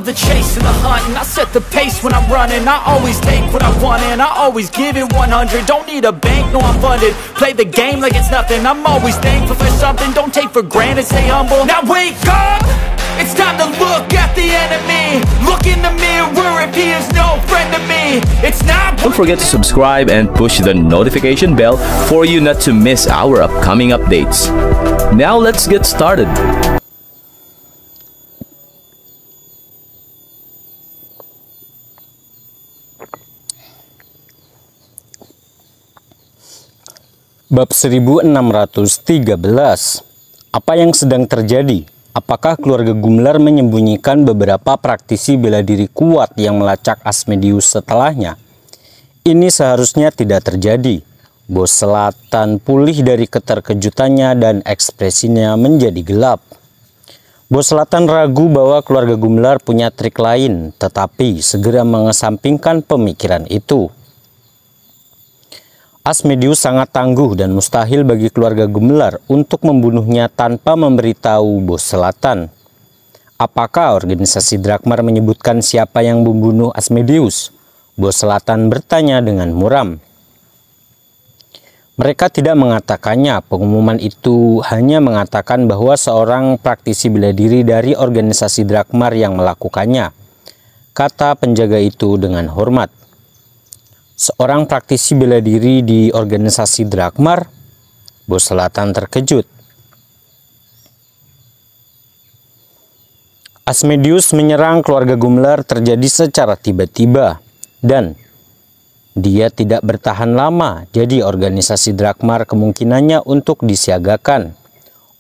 love the chase and the hunt, and I set the pace when I'm running. I always take what I want and I always give it 100. Don't need a bank, no I'm funded. Play the game like it's nothing. I'm always thankful for something. Don't take for granted, stay humble. Now wake up, it's time to look at the enemy. Look in the mirror if he is no friend to me. It's not. Don't forget to subscribe and push the notification bell for you not to miss our upcoming updates. Now let's get started. Bab 1613. Apa yang sedang terjadi? Apakah keluarga Gumelar menyembunyikan beberapa praktisi bela diri kuat yang melacak Asmodeus setelahnya? Ini seharusnya tidak terjadi. Bos Selatan pulih dari keterkejutannya dan ekspresinya menjadi gelap. Bos Selatan ragu bahwa keluarga Gumelar punya trik lain, tetapi segera mengesampingkan pemikiran itu. Asmodeus sangat tangguh dan mustahil bagi keluarga Gumelar untuk membunuhnya tanpa memberitahu Bos Selatan. Apakah organisasi Drakmar menyebutkan siapa yang membunuh Asmodeus? Bos Selatan bertanya dengan muram. Mereka tidak mengatakannya. Pengumuman itu hanya mengatakan bahwa seorang praktisi bela diri dari organisasi Drakmar yang melakukannya, kata penjaga itu dengan hormat. Seorang praktisi bela diri di organisasi Drakmar? Bos Selatan terkejut. Asmodeus menyerang keluarga Gumelar terjadi secara tiba-tiba dan dia tidak bertahan lama, jadi organisasi Drakmar kemungkinannya untuk disiagakan.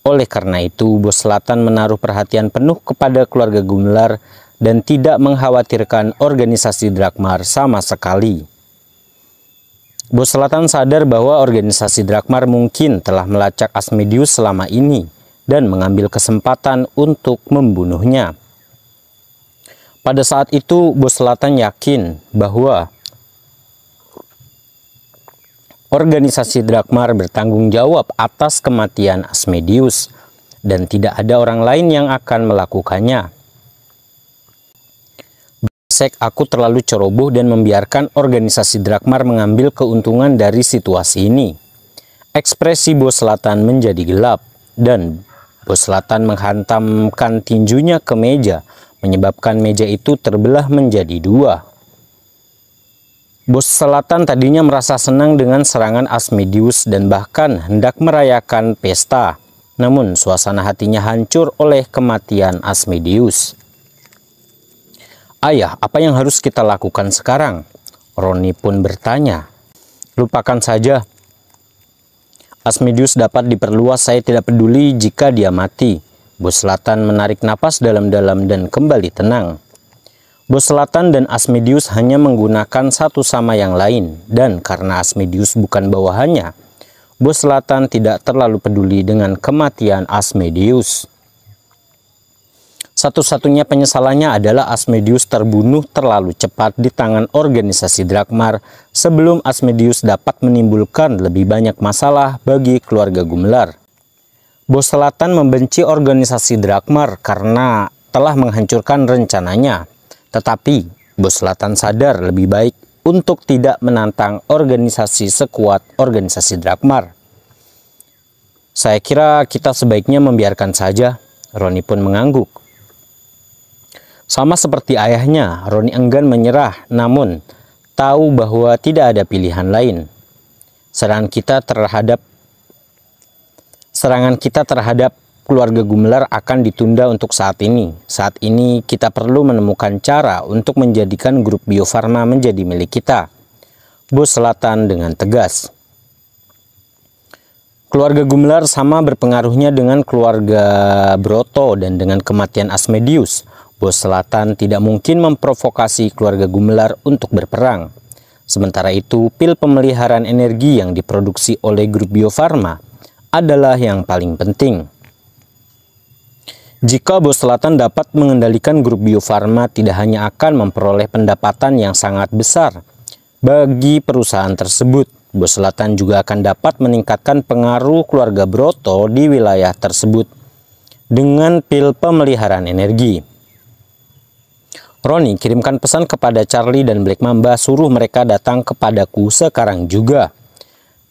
Oleh karena itu, Bos Selatan menaruh perhatian penuh kepada keluarga Gumelar dan tidak mengkhawatirkan organisasi Drakmar sama sekali. Bos Selatan sadar bahwa organisasi Drakmar mungkin telah melacak Asmodeus selama ini dan mengambil kesempatan untuk membunuhnya. Pada saat itu, Bos Selatan yakin bahwa organisasi Drakmar bertanggung jawab atas kematian Asmodeus dan tidak ada orang lain yang akan melakukannya. Aku terlalu ceroboh dan membiarkan organisasi Drakmar mengambil keuntungan dari situasi ini. Ekspresi Bos Selatan menjadi gelap dan Bos Selatan menghantamkan tinjunya ke meja, menyebabkan meja itu terbelah menjadi dua. Bos Selatan tadinya merasa senang dengan serangan Asmodeus dan bahkan hendak merayakan pesta. Namun suasana hatinya hancur oleh kematian Asmodeus. Ayah, apa yang harus kita lakukan sekarang? Roni pun bertanya. Lupakan saja. Asmodeus dapat diperluas, saya tidak peduli jika dia mati. Bos Selatan menarik napas dalam-dalam dan kembali tenang. Bos Selatan dan Asmodeus hanya menggunakan satu sama yang lain, dan karena Asmodeus bukan bawahannya, Bos Selatan tidak terlalu peduli dengan kematian Asmodeus. Satu-satunya penyesalannya adalah Asmodeus terbunuh terlalu cepat di tangan organisasi Drakmar sebelum Asmodeus dapat menimbulkan lebih banyak masalah bagi keluarga Gumelar. Bos Selatan membenci organisasi Drakmar karena telah menghancurkan rencananya. Tetapi Bos Selatan sadar lebih baik untuk tidak menantang organisasi sekuat organisasi Drakmar. Saya kira kita sebaiknya membiarkan saja. Roni pun mengangguk. Sama seperti ayahnya, Roni enggan menyerah, namun tahu bahwa tidak ada pilihan lain. Serangan kita terhadap keluarga Gumelar akan ditunda untuk saat ini. Saat ini kita perlu menemukan cara untuk menjadikan grup Bio Farma menjadi milik kita. Bos Selatan dengan tegas. Keluarga Gumelar sama berpengaruhnya dengan keluarga Broto dan dengan kematian Asmodeus. Bos Selatan tidak mungkin memprovokasi keluarga Gumelar untuk berperang. Sementara itu, pil pemeliharaan energi yang diproduksi oleh grup Bio Farma adalah yang paling penting. Jika Bos Selatan dapat mengendalikan grup Bio Farma, tidak hanya akan memperoleh pendapatan yang sangat besar bagi perusahaan tersebut, Bos Selatan juga akan dapat meningkatkan pengaruh keluarga Broto di wilayah tersebut dengan pil pemeliharaan energi. Ronnie, kirimkan pesan kepada Charlie dan Black Mamba, suruh mereka datang kepadaku sekarang juga.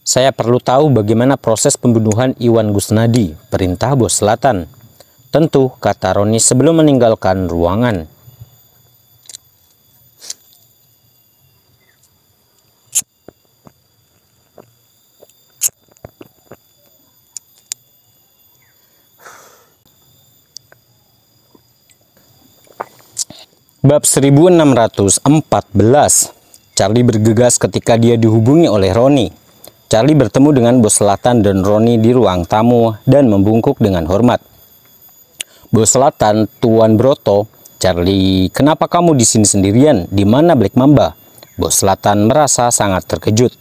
Saya perlu tahu bagaimana proses pembunuhan Iwan Gusnadi, perintah Bos Selatan. Tentu, kata Ronnie sebelum meninggalkan ruangan. Bab 1614. Charlie bergegas ketika dia dihubungi oleh Ronnie. Charlie bertemu dengan Bos Selatan dan Ronnie di ruang tamu dan membungkuk dengan hormat. Bos Selatan, Tuan Broto. Charlie, kenapa kamu di sini sendirian? Di mana Black Mamba? Bos Selatan merasa sangat terkejut.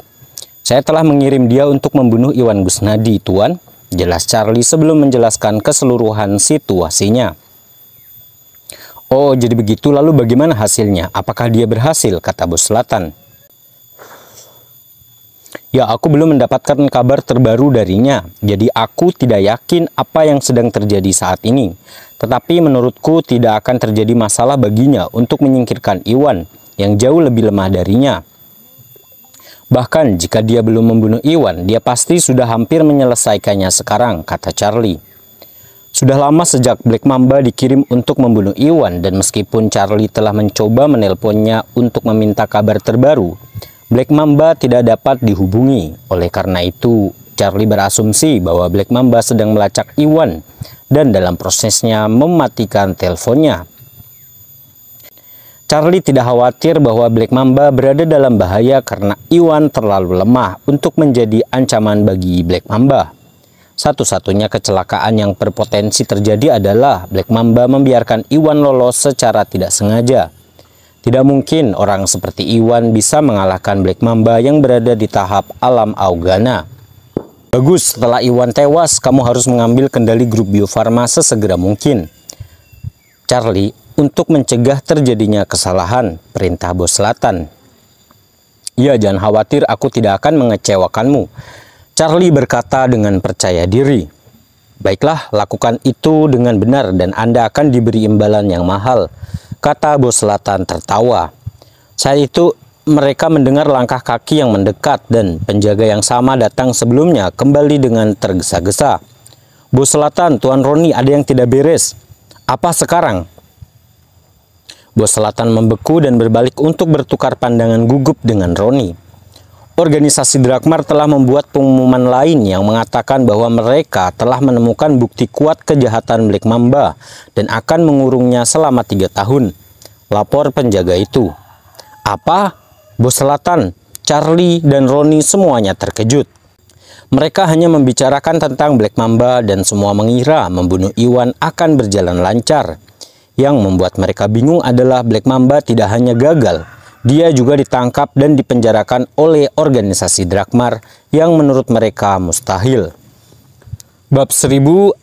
Saya telah mengirim dia untuk membunuh Iwan Gusnadi, Tuan, jelas Charlie sebelum menjelaskan keseluruhan situasinya. Oh, jadi begitu, lalu bagaimana hasilnya? Apakah dia berhasil? Kata Bos Selatan. Ya, aku belum mendapatkan kabar terbaru darinya, jadi aku tidak yakin apa yang sedang terjadi saat ini. Tetapi menurutku tidak akan terjadi masalah baginya untuk menyingkirkan Iwan yang jauh lebih lemah darinya. Bahkan jika dia belum membunuh Iwan, dia pasti sudah hampir menyelesaikannya sekarang, kata Charlie. Sudah lama sejak Black Mamba dikirim untuk membunuh Iwan, dan meskipun Charlie telah mencoba menelponnya untuk meminta kabar terbaru, Black Mamba tidak dapat dihubungi. Oleh karena itu, Charlie berasumsi bahwa Black Mamba sedang melacak Iwan dan dalam prosesnya mematikan teleponnya. Charlie tidak khawatir bahwa Black Mamba berada dalam bahaya karena Iwan terlalu lemah untuk menjadi ancaman bagi Black Mamba. Satu-satunya kecelakaan yang berpotensi terjadi adalah Black Mamba membiarkan Iwan lolos secara tidak sengaja. Tidak mungkin orang seperti Iwan bisa mengalahkan Black Mamba yang berada di tahap alam Augana. Bagus, setelah Iwan tewas, kamu harus mengambil kendali grup Bio Farma sesegera mungkin. Charlie, untuk mencegah terjadinya kesalahan, perintah Bos Selatan. Ya, jangan khawatir, aku tidak akan mengecewakanmu. Charlie berkata dengan percaya diri. Baiklah, lakukan itu dengan benar dan Anda akan diberi imbalan yang mahal, kata Bos Selatan tertawa. Saat itu mereka mendengar langkah kaki yang mendekat dan penjaga yang sama datang sebelumnya kembali dengan tergesa-gesa. Bos Selatan, Tuan Ronnie, ada yang tidak beres. Apa sekarang? Bos Selatan membeku dan berbalik untuk bertukar pandangan gugup dengan Ronnie. Organisasi Drakmar telah membuat pengumuman lain yang mengatakan bahwa mereka telah menemukan bukti kuat kejahatan Black Mamba dan akan mengurungnya selama 3 tahun. Lapor penjaga itu. Apa? Bos Selatan, Charlie, dan Ronnie semuanya terkejut. Mereka hanya membicarakan tentang Black Mamba dan semua mengira membunuh Iwan akan berjalan lancar. Yang membuat mereka bingung adalah Black Mamba tidak hanya gagal, dia juga ditangkap dan dipenjarakan oleh organisasi Drakmar yang menurut mereka mustahil. Bab 1615.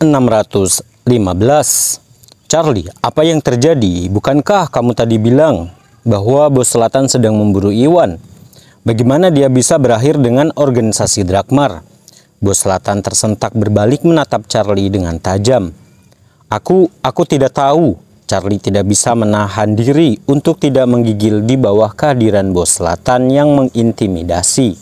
Charlie, apa yang terjadi? Bukankah kamu tadi bilang bahwa Bos Selatan sedang memburu Iwan? Bagaimana dia bisa berakhir dengan organisasi Drakmar? Bos Selatan tersentak berbalik menatap Charlie dengan tajam. Aku tidak tahu. Charlie tidak bisa menahan diri untuk tidak menggigil di bawah kehadiran Bos Selatan yang mengintimidasi.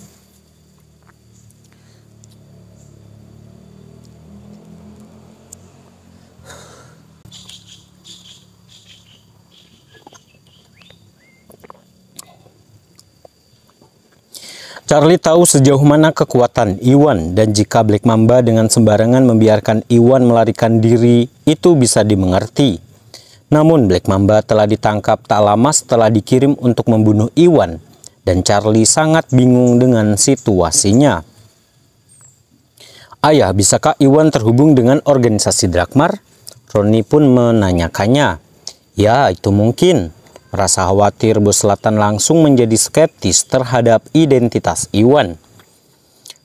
Charlie tahu sejauh mana kekuatan Iwan, dan jika Black Mamba dengan sembarangan membiarkan Iwan melarikan diri, itu bisa dimengerti. Namun Black Mamba telah ditangkap tak lama setelah dikirim untuk membunuh Iwan, dan Charlie sangat bingung dengan situasinya. Ayah, bisakah Iwan terhubung dengan organisasi Drakmar? Ronnie pun menanyakannya. Ya, itu mungkin. Merasa khawatir, Bos Selatan langsung menjadi skeptis terhadap identitas Iwan.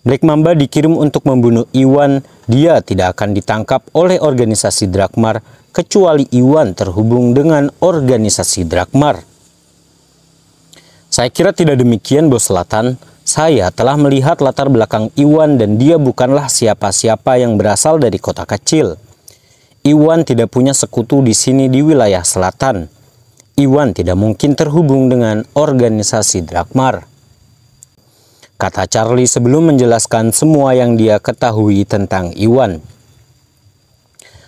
Black Mamba dikirim untuk membunuh Iwan, dia tidak akan ditangkap oleh organisasi Drakmar kecuali Iwan terhubung dengan organisasi Drakmar. Saya kira tidak demikian, Bos Selatan. Saya telah melihat latar belakang Iwan dan dia bukanlah siapa-siapa yang berasal dari kota kecil. Iwan tidak punya sekutu di sini di wilayah selatan. Iwan tidak mungkin terhubung dengan organisasi Drakmar, kata Charlie sebelum menjelaskan semua yang dia ketahui tentang Iwan.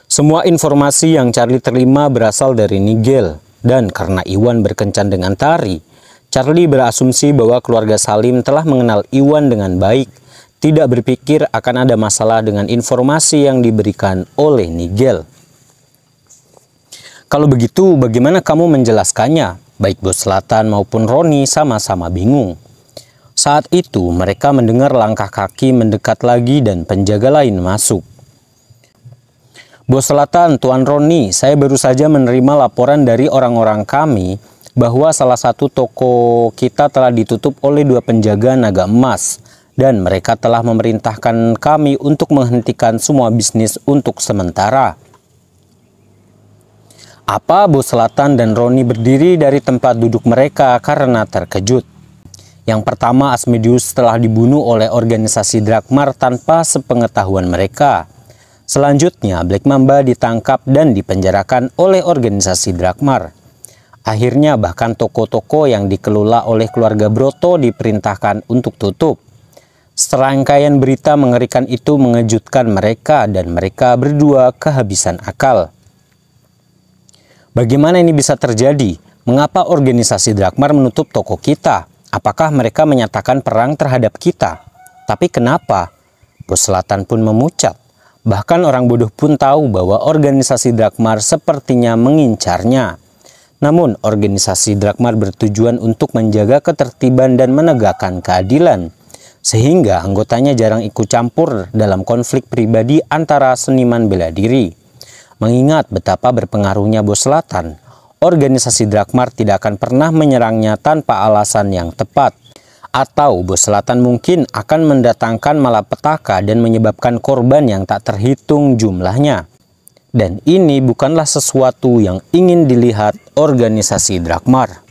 Semua informasi yang Charlie terima berasal dari Nigel, dan karena Iwan berkencan dengan Tari, Charlie berasumsi bahwa keluarga Salim telah mengenal Iwan dengan baik, tidak berpikir akan ada masalah dengan informasi yang diberikan oleh Nigel. Kalau begitu, bagaimana kamu menjelaskannya? Baik Bos Selatan maupun Roni sama-sama bingung. Saat itu mereka mendengar langkah kaki mendekat lagi dan penjaga lain masuk. Bos Selatan, Tuan Roni, saya baru saja menerima laporan dari orang-orang kami bahwa salah satu toko kita telah ditutup oleh 2 penjaga naga emas, dan mereka telah memerintahkan kami untuk menghentikan semua bisnis untuk sementara. Apa? Bos Selatan dan Roni berdiri dari tempat duduk mereka karena terkejut. Yang pertama, Asmodeus telah dibunuh oleh organisasi Drakmar tanpa sepengetahuan mereka. Selanjutnya, Black Mamba ditangkap dan dipenjarakan oleh organisasi Drakmar. Akhirnya bahkan toko-toko yang dikelola oleh keluarga Broto diperintahkan untuk tutup. Serangkaian berita mengerikan itu mengejutkan mereka dan mereka berdua kehabisan akal. Bagaimana ini bisa terjadi? Mengapa organisasi Drakmar menutup toko kita? Apakah mereka menyatakan perang terhadap kita? Tapi kenapa? Bos Selatan pun memucat. Bahkan orang bodoh pun tahu bahwa organisasi Drakmar sepertinya mengincarnya. Namun organisasi Drakmar bertujuan untuk menjaga ketertiban dan menegakkan keadilan, sehingga anggotanya jarang ikut campur dalam konflik pribadi antara seniman bela diri. Mengingat betapa berpengaruhnya Bos Selatan, organisasi Drakmar tidak akan pernah menyerangnya tanpa alasan yang tepat. Atau Bos Selatan mungkin akan mendatangkan malapetaka dan menyebabkan korban yang tak terhitung jumlahnya. Dan ini bukanlah sesuatu yang ingin dilihat organisasi Drakmar.